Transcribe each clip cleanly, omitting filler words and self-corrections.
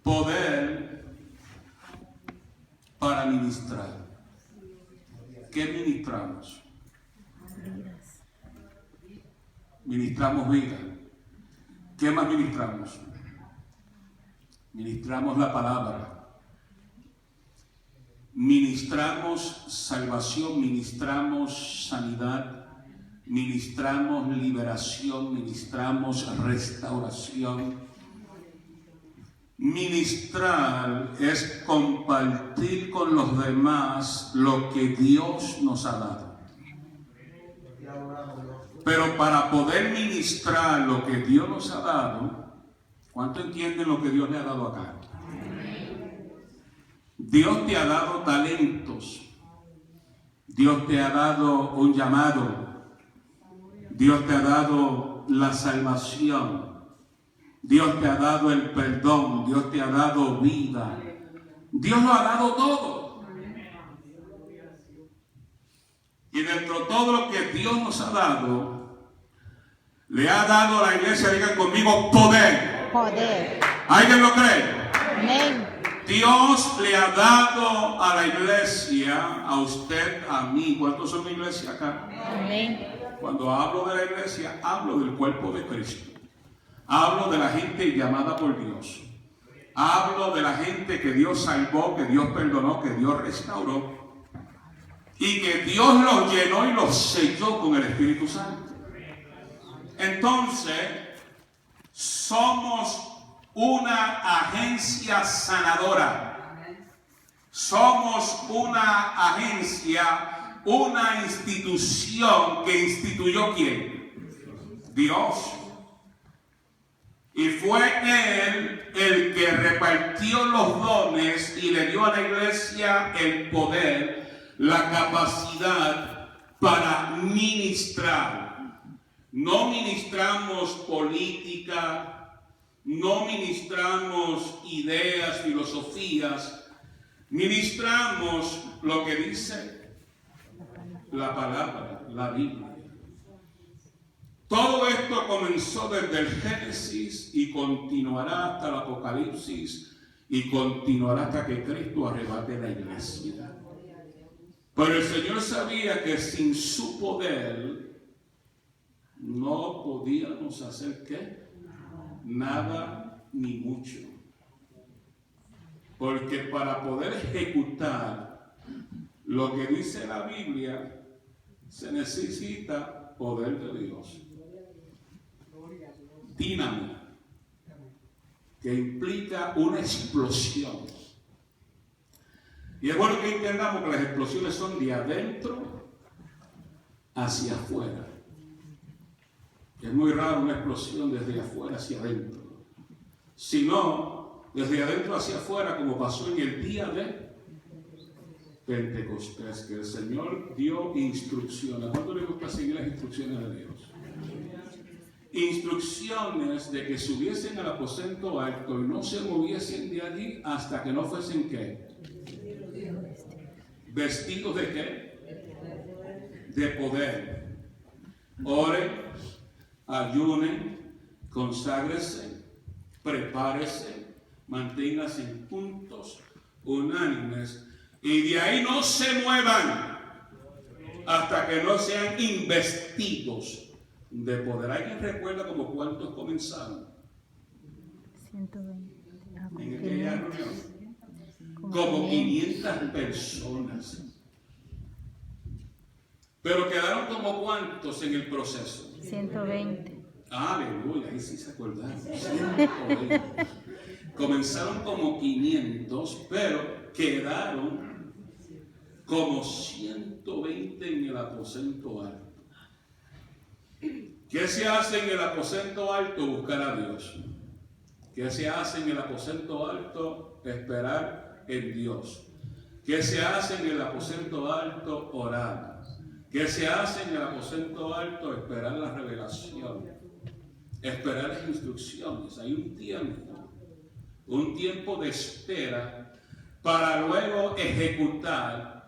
Poder para ministrar. ¿Qué ministramos? Ministramos vida. ¿Qué más ministramos? Ministramos la palabra. Ministramos salvación, ministramos sanidad, ministramos liberación, ministramos restauración. Ministrar es compartir con los demás lo que Dios nos ha dado. Pero para poder ministrar lo que Dios nos ha dado, ¿cuánto entienden lo que Dios le ha dado acá? Dios te ha dado talentos. Dios te ha dado un llamado. Dios te ha dado la salvación. Dios te ha dado el perdón. Dios te ha dado vida. Dios lo ha dado todo. Y dentro de todo lo que Dios nos ha dado, le ha dado a la iglesia, digan conmigo, poder. Poder. ¿Alguien lo cree? Amén. Dios le ha dado a la iglesia, a usted, a mí. ¿Cuántos son la iglesia acá? Amén. Cuando hablo de la iglesia, hablo del cuerpo de Cristo. Hablo de la gente llamada por Dios. Hablo de la gente que Dios salvó, que Dios perdonó, que Dios restauró. Y que Dios los llenó y los selló con el Espíritu Santo. Entonces, somos una agencia sanadora. Somos una agencia, una institución que instituyó ¿quién? Dios. Y fue Él el que repartió los dones y le dio a la iglesia el poder, la capacidad para ministrar. No ministramos política, no ministramos ideas, filosofías, ministramos lo que dice la palabra, la Biblia. Todo esto comenzó desde el Génesis y continuará hasta el Apocalipsis y continuará hasta que Cristo arrebate la iglesia. Pero el Señor sabía que sin su poder no podíamos hacer ¿qué? Nada ni mucho. Porque para poder ejecutar lo que dice la Biblia se necesita poder de Dios. Dínamo, que implica una explosión. Y es bueno que entendamos que las explosiones son de adentro hacia afuera. Es muy raro una explosión desde afuera hacia adentro. Sino desde adentro hacia afuera, como pasó en el día de Pentecostés, que el Señor dio instrucciones. ¿A cuánto le gusta seguir las instrucciones de Dios? Instrucciones de que subiesen al aposento alto y no se moviesen de allí hasta que no fuesen ¿qué? ¿Vestidos de qué? De poder. Oren, ayunen, conságrese, prepárese, manténganse en puntos unánimes y de ahí no se muevan hasta que no sean investidos de poder. ¿Alguien recuerda como cuántos comenzaron? 120. En aquella reunión. Como 500 personas. Pero quedaron como cuántos en el proceso. 120. Aleluya, ahí sí se acordaron. 120. Comenzaron como 500, pero quedaron como 120 en el aposento alto. ¿Qué se hace en el aposento alto? Buscar a Dios. ¿Qué se hace en el aposento alto? Esperar en Dios. ¿Qué se hace en el aposento alto? Orar. ¿Qué se hace en el aposento alto? Esperar la revelación. Esperar las instrucciones. Hay un tiempo de espera para luego ejecutar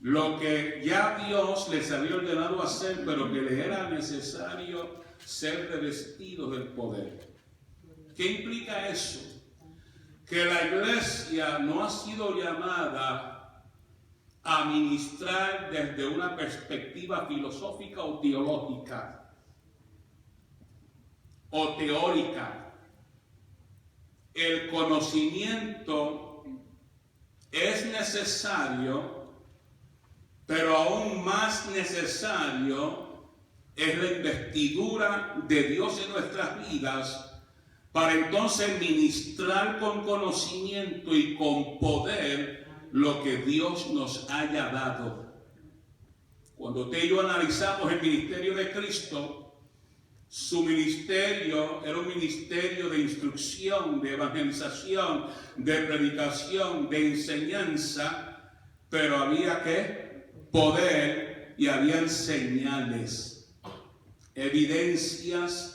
lo que ya Dios les había ordenado hacer, pero que le era necesario ser revestidos del poder. ¿Qué implica eso? que la iglesia no ha sido llamada a ministrar desde una perspectiva filosófica o teológica o teórica. El conocimiento es necesario, pero aún más necesario es la investidura de Dios en nuestras vidas para entonces ministrar con conocimiento y con poder lo que Dios nos haya dado. Cuando usted y yo analizamos el ministerio de Cristo, su ministerio era un ministerio de instrucción, de evangelización, de predicación, de enseñanza, pero había que poder y habían señales, evidencias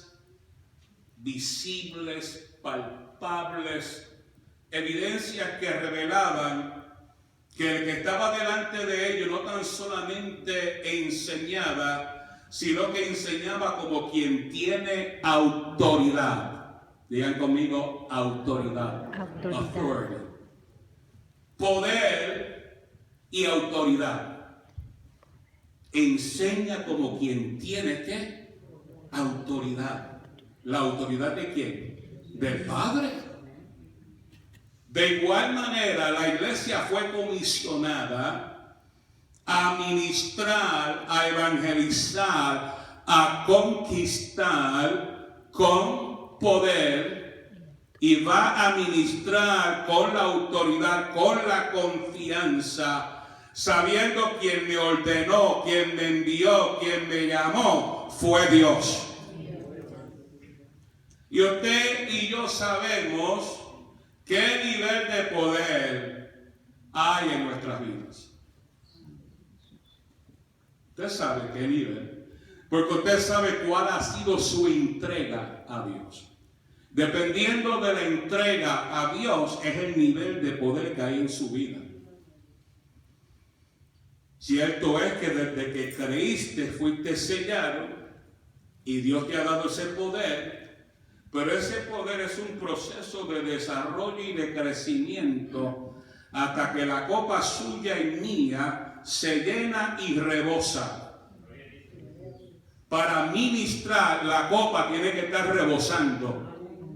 visibles, palpables, evidencias que revelaban que el que estaba delante de ellos no tan solamente enseñaba, sino que enseñaba como quien tiene autoridad. Digan conmigo, autoridad. Authority. Poder y autoridad. Enseña como quien tiene ¿qué? Autoridad. ¿La autoridad de quién? Del Padre. De igual manera, la iglesia fue comisionada a ministrar, a evangelizar, a conquistar con poder y va a ministrar con la autoridad, con la confianza, sabiendo quien me ordenó, quien me envió, quien me llamó, fue Dios. Y usted y yo sabemos qué nivel de poder hay en nuestras vidas. Usted sabe qué nivel, porque usted sabe cuál ha sido su entrega a Dios. Dependiendo de la entrega a Dios es el nivel de poder que hay en su vida. Cierto es que desde que creíste fuiste sellado y Dios te ha dado ese poder. Pero ese poder es un proceso de desarrollo y de crecimiento hasta que la copa suya y mía se llena y rebosa. Para ministrar, la copa tiene que estar rebosando.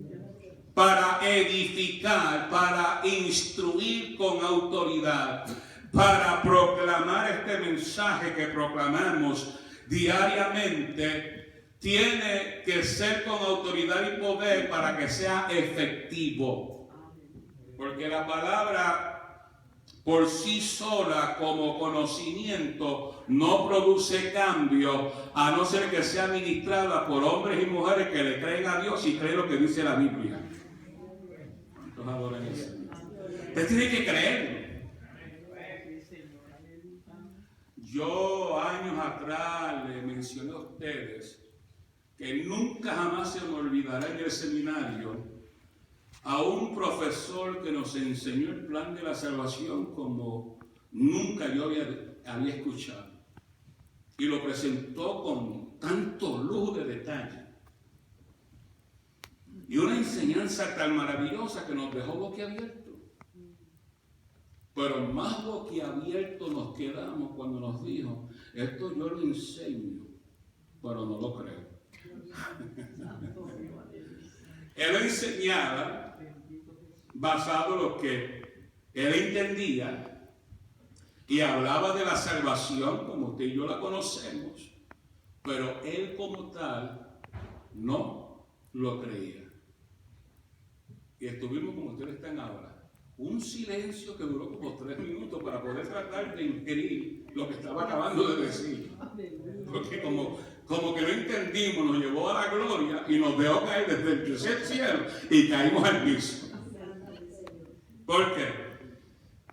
Para edificar, para instruir con autoridad, para proclamar este mensaje que proclamamos diariamente, tiene que ser con autoridad y poder para que sea efectivo. Porque la palabra por sí sola como conocimiento no produce cambio, a no ser que sea ministrada por hombres y mujeres que le creen a Dios y creen lo que dice la Biblia. ¿Cuántos adoran eso? Usted tiene que creerlo. Yo años atrás le mencioné a ustedes que nunca jamás se me olvidará en el seminario a un profesor que nos enseñó el plan de la salvación como nunca yo había escuchado. Y lo presentó con tanto lujo de detalle. Y una enseñanza tan maravillosa que nos dejó boquiabiertos. Pero más boquiabiertos nos quedamos cuando nos dijo, esto yo lo enseño, pero no lo creo. Él enseñaba basado en lo que él entendía y hablaba de la salvación como usted y yo la conocemos, pero él como tal no lo creía. Y estuvimos como ustedes están ahora, un silencio que duró como 3 minutos para poder tratar de ingerir lo que estaba acabando de decir, porque como que no entendimos, nos llevó a la gloria y nos dejó caer desde el tercer cielo y caímos al piso. ¿Por qué?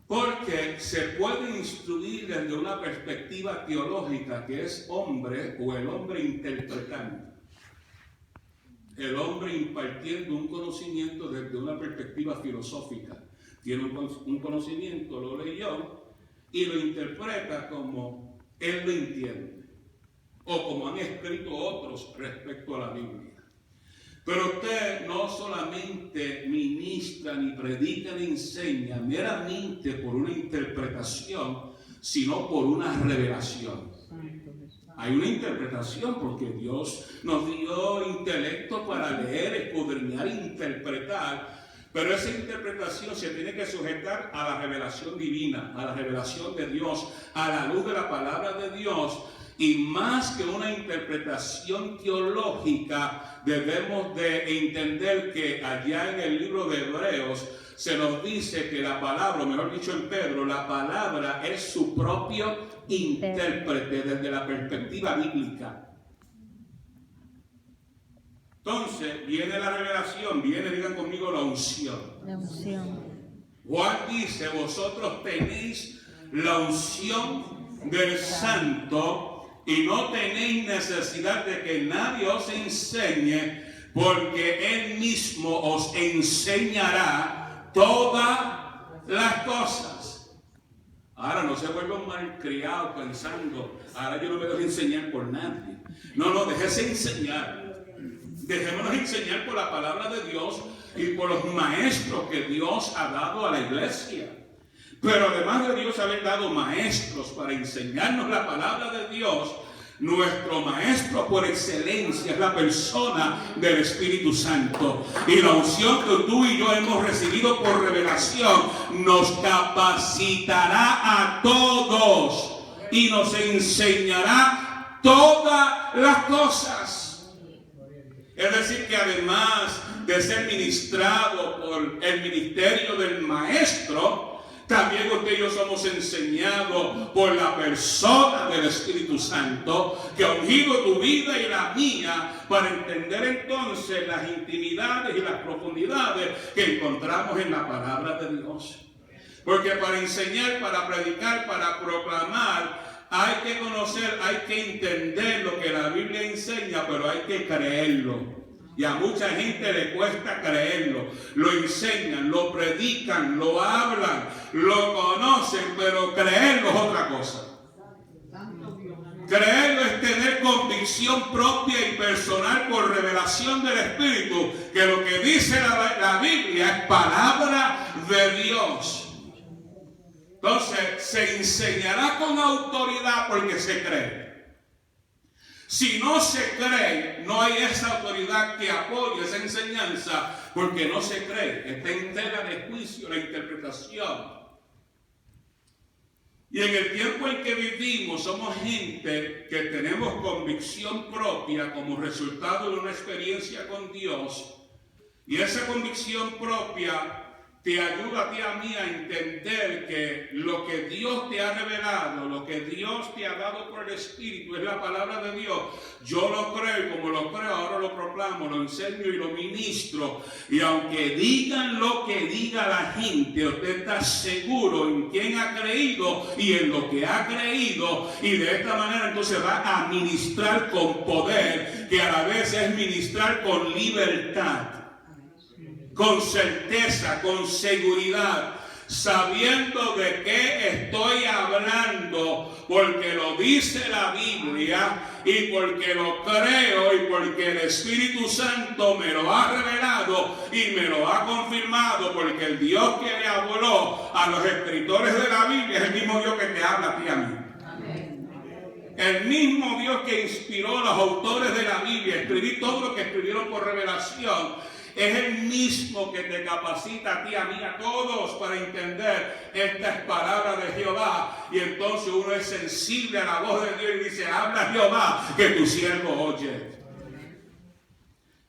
Porque se puede instruir desde una perspectiva teológica que es hombre o el hombre interpretando. El hombre impartiendo un conocimiento desde una perspectiva filosófica. Tiene un conocimiento, lo leyó y lo interpreta como él lo entiende. O como han escrito otros respecto a la Biblia. Pero usted no solamente ministra, ni predica, ni enseña meramente por una interpretación, sino por una revelación. Hay una interpretación porque Dios nos dio intelecto para leer, escudriñar e interpretar. Pero esa interpretación se tiene que sujetar a la revelación divina, a la revelación de Dios, a la luz de la palabra de Dios. Y más que una interpretación teológica, debemos de entender que allá en el libro de Hebreos se nos dice que la palabra, o mejor dicho en Pedro, la palabra es su propio intérprete desde la perspectiva bíblica. Entonces viene la revelación, viene, digan conmigo, la unción. La unción. Juan dice, vosotros tenéis la unción del Santo y no tenéis necesidad de que nadie os enseñe, porque Él mismo os enseñará todas las cosas. Ahora no se vuelvan malcriados pensando, ahora yo no me dejo enseñar por nadie. No, déjese enseñar. Dejémonos enseñar por la palabra de Dios y por los maestros que Dios ha dado a la iglesia. Pero además de Dios haber dado maestros para enseñarnos la palabra de Dios, nuestro maestro por excelencia es la persona del Espíritu Santo. Y la unción que tú y yo hemos recibido por revelación nos capacitará a todos y nos enseñará todas las cosas. Es decir, que además de ser ministrado por el ministerio del maestro, también usted y yo somos enseñados por la persona del Espíritu Santo, que ha ungido tu vida y la mía para entender entonces las intimidades y las profundidades que encontramos en la palabra de Dios. Porque para enseñar, para predicar, para proclamar, hay que conocer, hay que entender lo que la Biblia enseña, pero hay que creerlo. Y a mucha gente le cuesta creerlo. Lo enseñan, lo predican, lo hablan, lo conocen, pero creerlo es otra cosa. Creerlo es tener convicción propia y personal por revelación del Espíritu, que lo que dice la Biblia es palabra de Dios. Entonces, se enseñará con autoridad porque se cree. Si no se cree, no hay esa autoridad que apoye esa enseñanza porque no se cree. Está en tela de juicio la interpretación. Y en el tiempo en que vivimos somos gente que tenemos convicción propia como resultado de una experiencia con Dios. Y esa convicción propia te ayuda a ti y a mí a entender que lo que Dios te ha revelado, lo que Dios te ha dado por el Espíritu es la palabra de Dios. Yo lo creo y como lo creo ahora lo proclamo, lo enseño y lo ministro. Y aunque digan lo que diga la gente, usted está seguro en quién ha creído y en lo que ha creído. Y de esta manera entonces va a ministrar con poder, que a la vez es ministrar con libertad. Con certeza, con seguridad, sabiendo de qué estoy hablando, porque lo dice la Biblia y porque lo creo y porque el Espíritu Santo me lo ha revelado y me lo ha confirmado, porque el Dios que le habló a los escritores de la Biblia es el mismo Dios que te habla a ti y a mí. El mismo Dios que inspiró a los autores de la Biblia a escribir todo lo que escribieron por revelación. Es el mismo que te capacita a ti, a mí, a todos para entender esta es palabra de Jehová. Y entonces uno es sensible a la voz de Dios y dice, habla Jehová, que tu siervo oye.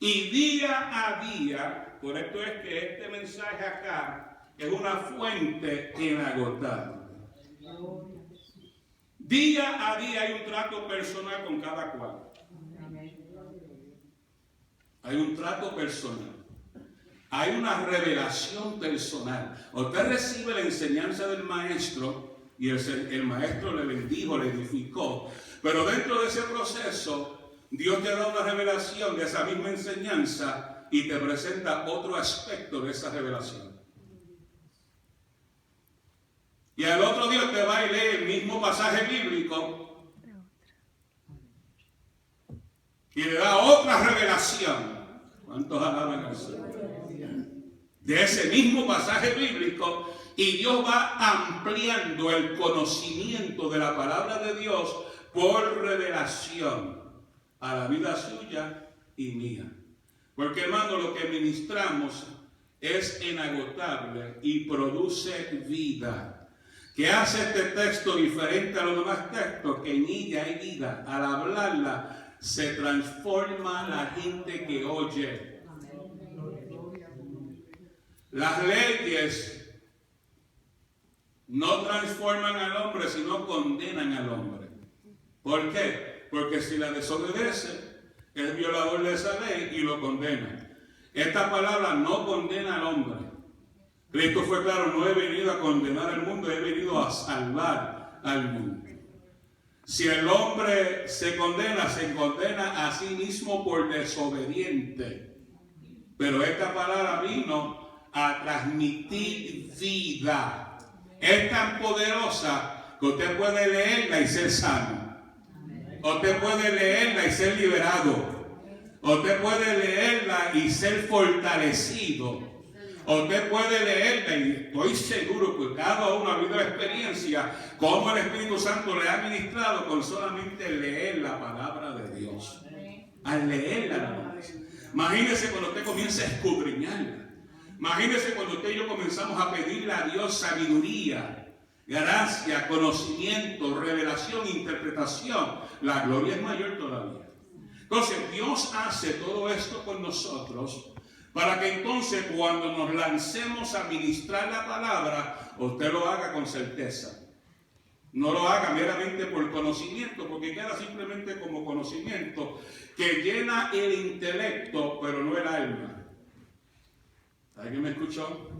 Y día a día, por esto es que este mensaje acá es una fuente inagotable. Día a día hay un trato personal con cada cual. Hay un trato personal. Hay una revelación personal. Usted recibe la enseñanza del maestro y el maestro le bendijo, le edificó. Pero dentro de ese proceso, Dios te da una revelación de esa misma enseñanza y te presenta otro aspecto de esa revelación. Y al otro día te va y lee el mismo pasaje bíblico y le da otra revelación. ¿Cuántos alaban al Señor? De ese mismo pasaje bíblico, y Dios va ampliando el conocimiento de la palabra de Dios por revelación a la vida suya y mía. Porque, hermano, lo que ministramos es inagotable y produce vida. ¿Qué hace este texto diferente a los demás textos? Que en ella hay vida. Al hablarla se transforma la gente que oye. Las leyes no transforman al hombre, sino condenan al hombre. ¿Por qué? Porque si la desobedece, es violador de esa ley y lo condena. Esta palabra no condena al hombre. Cristo fue claro: no he venido a condenar al mundo, he venido a salvar al mundo. Si el hombre se condena a sí mismo por desobediente. Pero esta palabra vino a transmitir vida. Es tan poderosa que usted puede leerla y ser sano. Usted puede leerla y ser liberado. Usted puede leerla y ser fortalecido. Usted puede leerla y estoy seguro que cada uno ha habido experiencia como el Espíritu Santo le ha ministrado con solamente leer la palabra de Dios. Al leerla nada más. Imagínese cuando usted comienza a escudriñarla. Imagínese cuando usted y yo comenzamos a pedirle a Dios sabiduría, gracia, conocimiento, revelación, interpretación. La gloria es mayor todavía. Entonces Dios hace todo esto con nosotros para que entonces cuando nos lancemos a ministrar la palabra, usted lo haga con certeza. No lo haga meramente por conocimiento, porque queda simplemente como conocimiento que llena el intelecto, pero no el alma. ¿Alguien me escuchó?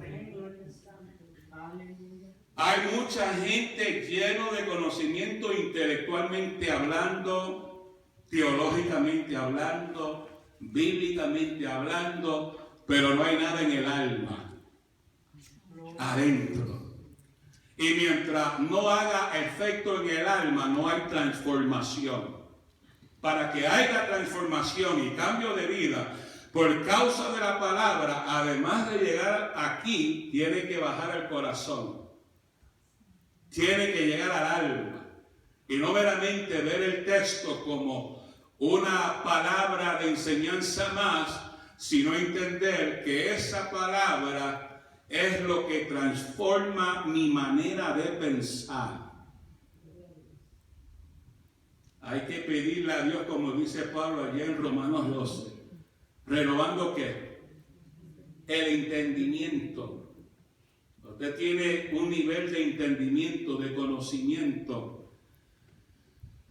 Hay mucha gente llena de conocimiento intelectualmente hablando, teológicamente hablando, bíblicamente hablando, pero no hay nada en el alma, adentro. Y mientras no haga efecto en el alma, no hay transformación. Para que haya transformación y cambio de vida, por causa de la palabra, además de llegar aquí, tiene que bajar al corazón. Tiene que llegar al alma. Y no meramente ver el texto como una palabra de enseñanza más, sino entender que esa palabra es lo que transforma mi manera de pensar. Hay que pedirle a Dios, como dice Pablo allí en Romanos 12, renovando ¿qué? El entendimiento. Usted tiene un nivel de entendimiento, de conocimiento.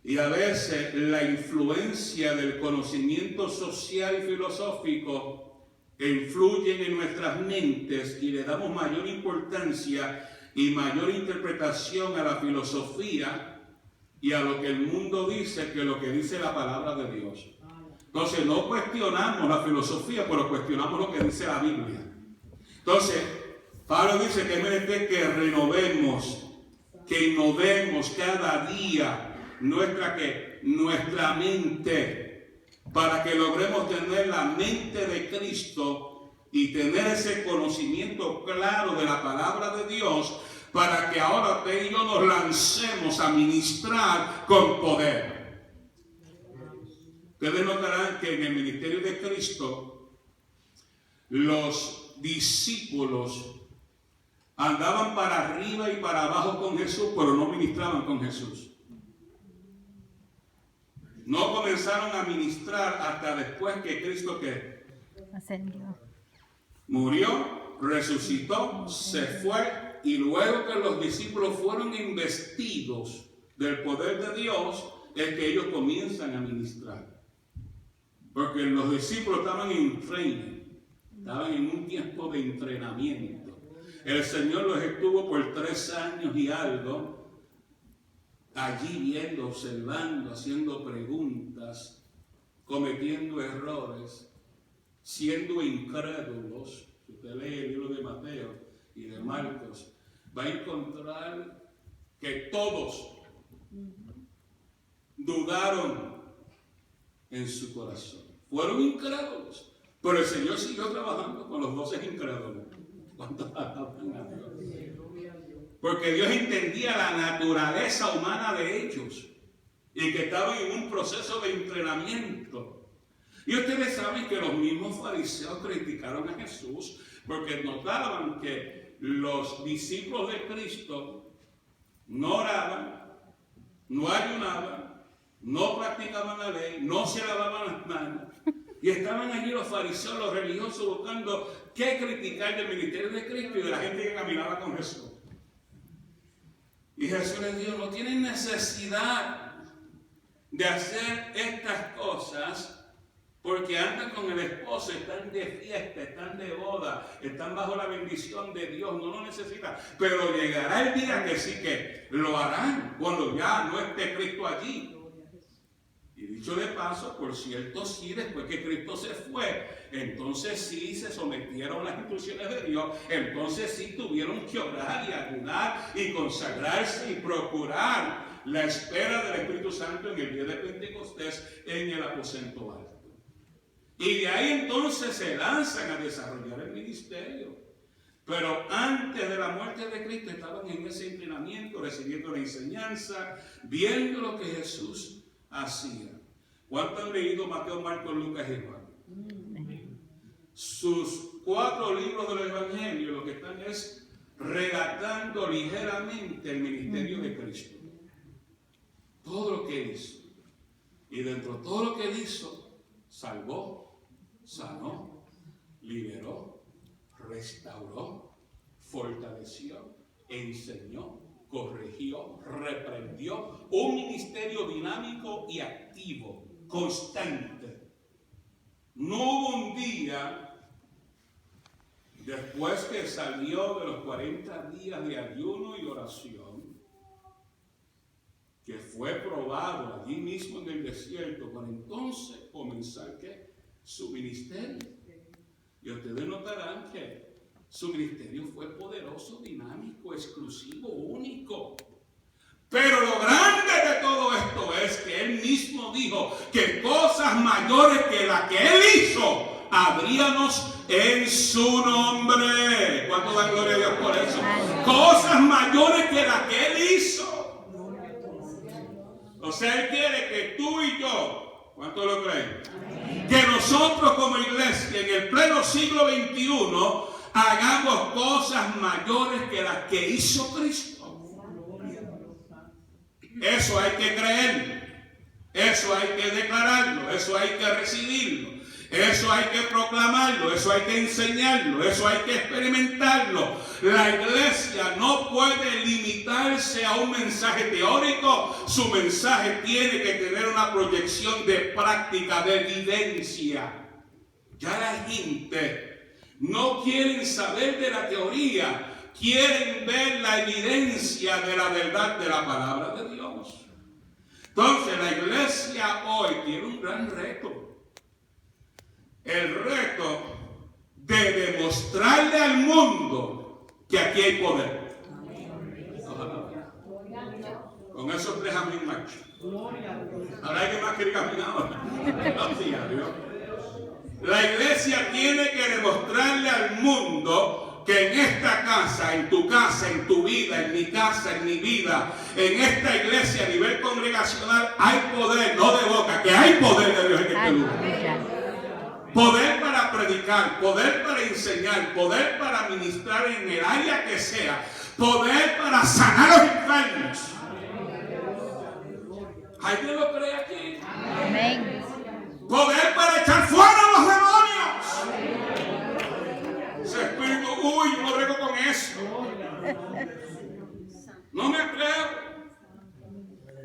Y a veces la influencia del conocimiento social y filosófico influyen en nuestras mentes y le damos mayor importancia y mayor interpretación a la filosofía y a lo que el mundo dice que lo que dice la palabra de Dios. Entonces no cuestionamos la filosofía, pero cuestionamos lo que dice la Biblia. Entonces Pablo dice que es menester que renovemos, que innovemos cada día nuestra mente, para que logremos tener la mente de Cristo y tener ese conocimiento claro de la palabra de Dios, para que ahora usted y yo nos lancemos a ministrar con poder. Ustedes notarán que en el ministerio de Cristo los discípulos andaban para arriba y para abajo con Jesús, pero no ministraban con Jesús. No comenzaron a ministrar hasta después que Cristo ¿qué? Ascendió. Murió, resucitó, se fue, y luego que los discípulos fueron investidos del poder de Dios, es que ellos comienzan a ministrar. Porque los discípulos estaban en training, estaban en un tiempo de entrenamiento. El Señor los estuvo por 3 años y algo allí viendo, observando, haciendo preguntas, cometiendo errores, siendo incrédulos. Si usted lee el libro de Mateo y de Marcos, va a encontrar que todos dudaron en su corazón. Fueron incrédulos. Pero el Señor siguió trabajando con los 12 incrédulos. ¿Cuántos alaban a Dios? Porque Dios entendía la naturaleza humana de ellos y que estaban en un proceso de entrenamiento. Y ustedes saben que los mismos fariseos criticaron a Jesús porque notaban que los discípulos de Cristo no oraban, no ayunaban, no practicaban la ley, no se lavaban las manos. Y estaban allí los fariseos, los religiosos, buscando qué criticar del ministerio de Cristo y de la gente que caminaba con Jesús. Y Jesús les dijo, no tienen necesidad de hacer estas cosas porque andan con el esposo, están de fiesta, están de boda, están bajo la bendición de Dios, no lo necesitan. Pero llegará el día que sí que lo harán cuando ya no esté Cristo allí. Y dicho de paso, por cierto, sí, después que Cristo se fue, entonces sí se sometieron a las instrucciones de Dios, entonces sí tuvieron que orar y ayunar y consagrarse y procurar la espera del Espíritu Santo en el día de Pentecostés en el aposento alto. Y de ahí entonces se lanzan a desarrollar el ministerio. Pero antes de la muerte de Cristo estaban en ese entrenamiento, recibiendo la enseñanza, viendo lo que Jesús hacía. ¿Cuántos han leído Mateo, Marcos, Lucas y Juan? Sus 4 libros del Evangelio lo que están es relatando ligeramente el ministerio de Cristo. Todo lo que él hizo. Y dentro de todo lo que él hizo, salvó, sanó, liberó, restauró, fortaleció, enseñó, corrigió, reprendió. Un ministerio dinámico y activo, constante. No hubo un día después que salió de los 40 días de ayuno y oración, que fue probado allí mismo en el desierto, para entonces comenzar ¿qué? Su ministerio. Y ustedes notarán que su ministerio fue poderoso, dinámico, exclusivo, único. Pero lo grande de todo esto es que él mismo dijo que cosas mayores que las que él hizo habríamos en su nombre. ¿Cuánto dan gloria a Dios por eso? Cosas mayores que las que él hizo. O sea, él quiere que tú y yo, ¿cuánto lo creen? Que nosotros como iglesia en el pleno siglo XXI hagamos cosas mayores que las que hizo Cristo. Eso hay que creer, eso hay que declararlo, eso hay que recibirlo, eso hay que proclamarlo, eso hay que enseñarlo, eso hay que experimentarlo. La iglesia no puede limitarse a un mensaje teórico, su mensaje tiene que tener una proyección de práctica, de evidencia. Ya la gente no quiere saber de la teoría, quieren ver la evidencia de la verdad de la palabra de Dios. Entonces la iglesia hoy tiene un gran reto. El reto de demostrarle al mundo que aquí hay poder. Con esos 3 amén macho. Ahora hay que más que diga amén ahora. La iglesia tiene que demostrarle al mundo que en esta casa, en tu casa, en tu vida, en mi casa, en mi vida, en esta iglesia a nivel congregacional hay poder, no de boca, que hay poder de Dios en este lugar. Poder para predicar, poder para enseñar, poder para ministrar en el área que sea, poder para sanar a los enfermos. ¿Alguien lo cree aquí? Amén. Poder para echar fuera a los demonios. Ese espíritu, uy, yo no brego con eso. No me creo.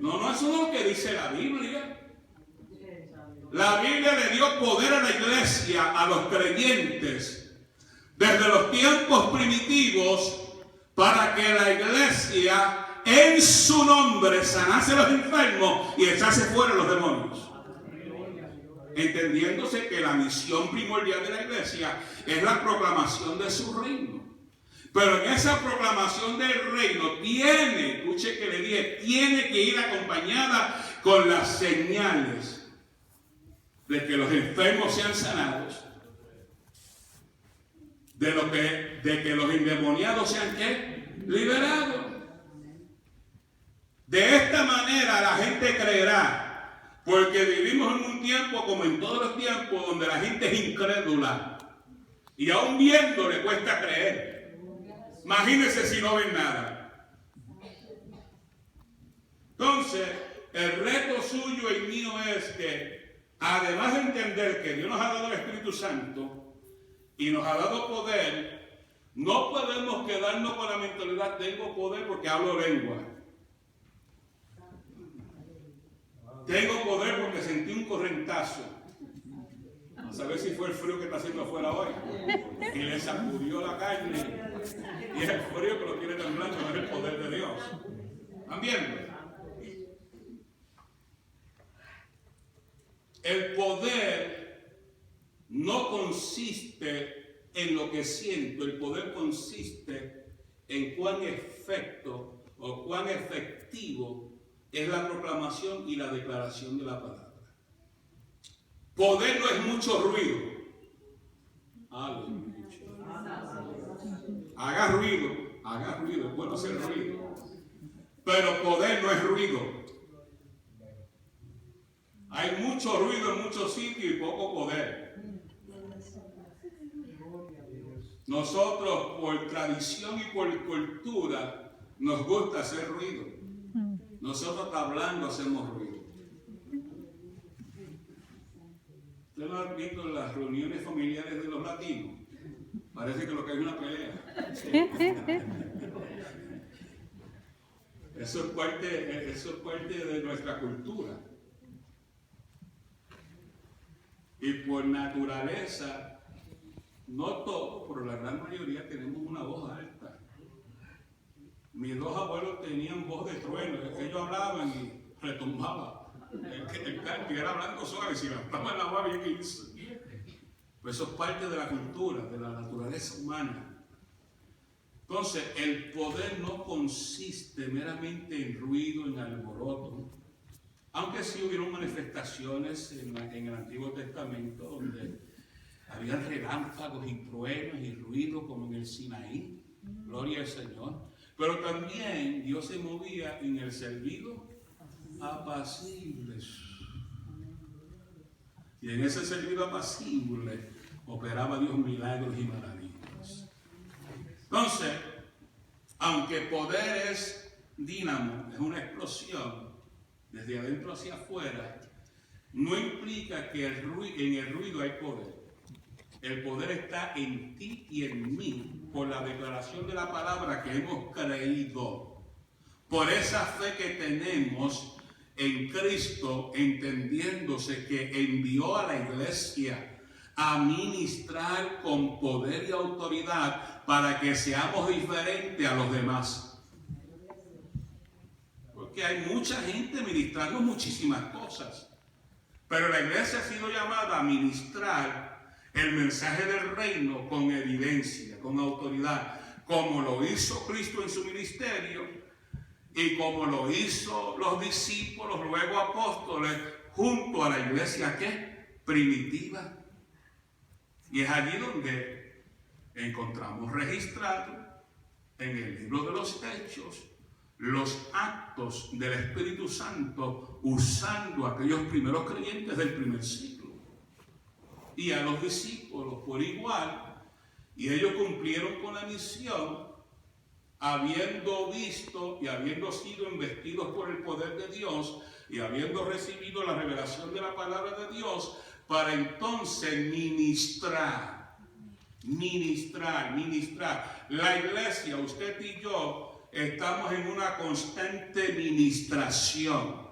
No, eso es lo que dice la Biblia. La Biblia le dio poder a la iglesia, a los creyentes, desde los tiempos primitivos, para que la iglesia en su nombre sanase a los enfermos y echase fuera a los demonios. Entendiéndose que la misión primordial de la iglesia es la proclamación de su reino. Pero en esa proclamación del reino escuche que le dije, tiene que ir acompañada con las señales de que los enfermos sean sanados, de que los endemoniados sean ¿qué? Liberados. De esta manera la gente creerá, porque vivimos en un tiempo como en todos los tiempos donde la gente es incrédula y aún viendo le cuesta creer. Imagínense si no ven nada. Entonces, el reto suyo y mío es que, además de entender que Dios nos ha dado el Espíritu Santo y nos ha dado poder, no podemos quedarnos con la mentalidad tengo poder porque hablo lengua. Tengo poder porque sentí un correntazo. A saber si fue el frío que está haciendo afuera hoy. Y le sacudió la carne. Y es el frío que lo tiene temblando, no es el poder de Dios. ¿Están viendo? El poder no consiste en lo que siento. El poder consiste en cuán efecto o cuán efectivo es la proclamación y la declaración de la palabra. Poder no es mucho ruido. Haga ruido, es bueno hacer ruido. Pero poder no es ruido. Hay mucho ruido en muchos sitios y poco poder. Nosotros, por tradición y por cultura, nos gusta hacer ruido. Nosotros hablando hacemos ruido. ¿Ustedes no han visto las reuniones familiares de los latinos? Parece que lo que hay es una pelea. Eso es parte de nuestra cultura. Y por naturaleza, no todos, pero la gran mayoría tenemos una voz alta. Mis dos abuelos tenían voz de trueno, ellos hablaban y retumbaban. El era hablando suave, si levantaban la voz bien hizo. Pues eso es parte de la cultura, de la naturaleza humana. Entonces, el poder no consiste meramente en ruido, en alboroto. Aunque sí hubieron manifestaciones en el Antiguo Testamento donde había relámpagos y truenos y ruido como en el Sinaí. Gloria al Señor. Pero también Dios se movía en el servido apacibles. Y en ese servido apacible operaba Dios milagros y maravillas. Entonces, aunque poder es dínamo, es una explosión desde adentro hacia afuera, no implica que en el ruido hay poder. El poder está en ti y en mí por la declaración de la palabra que hemos creído. Por esa fe que tenemos en Cristo, entendiéndose que envió a la iglesia a ministrar con poder y autoridad para que seamos diferentes a los demás. Porque hay mucha gente ministrando muchísimas cosas, pero la iglesia ha sido llamada a ministrar el mensaje del reino con evidencia, con autoridad, como lo hizo Cristo en su ministerio y como lo hizo los discípulos, luego apóstoles, junto a la iglesia ¿qué? Primitiva. Y es allí donde encontramos registrado en el libro de los Hechos los actos del Espíritu Santo usando a aquellos primeros creyentes del primer siglo y a los discípulos por igual, y ellos cumplieron con la misión habiendo visto y habiendo sido investidos por el poder de Dios y habiendo recibido la revelación de la palabra de Dios para entonces ministrar. La iglesia, usted y yo, estamos en una constante ministración.